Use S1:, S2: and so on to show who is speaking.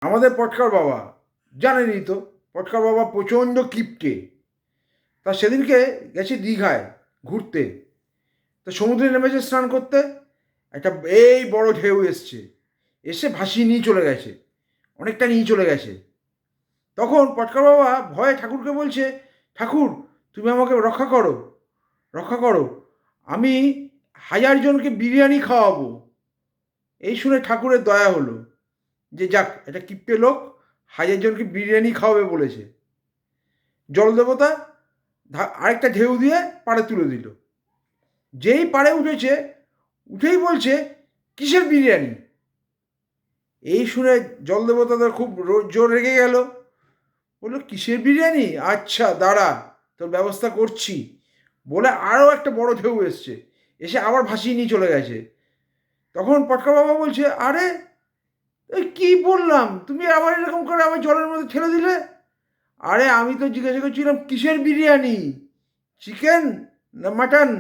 S1: আমাদের পটকার বাবা জানেনই তো, পটকার বাবা প্রচণ্ড কিপটে। তা সেদিনকে গেছে দীঘায় ঘুরতে, তা সমুদ্রে নেমেছে স্নান করতে। একটা এই বড় ঢেউ এসছে, এসে ভাসিয়ে নিয়ে চলে গেছে, অনেকটা নিয়ে চলে গেছে। তখন পটকার বাবা ভয়ে ঠাকুরকে বলছে, ঠাকুর তুমি আমাকে রক্ষা করো, রক্ষা করো, আমি 1000 জনকে বিরিয়ানি খাওয়াবো। এই শুনে ঠাকুরের দয়া হলো, যে যাক একটা কিপ্টে লোক 1000 জনকে বিরিয়ানি খাওয়াবে বলেছে। জলদেবতা আরেকটা ঢেউ দিয়ে পাড়ে তুলে দিল। যেই পাড়ে উঠেছে, উঠেই বলছে, কিসের বিরিয়ানি? এই শুনে জলদেবতাদের খুব জোর রেগে গেল। বললো, কিসের বিরিয়ানি? আচ্ছা দাঁড়া, তোর ব্যবস্থা করছি। বলে আরও একটা বড় ঢেউ এসছে, এসে আবার ভাসিয়ে নিয়ে চলে গেছে। তখন পটকা বাবা বলছে, আরে এই কী বললাম, তুমি আবার এরকম করে আমার জলের মধ্যে ঠেলে দিলে। আরে আমি তো জিজ্ঞাসা করছিলাম কিসের বিরিয়ানি, চিকেন না মাটন?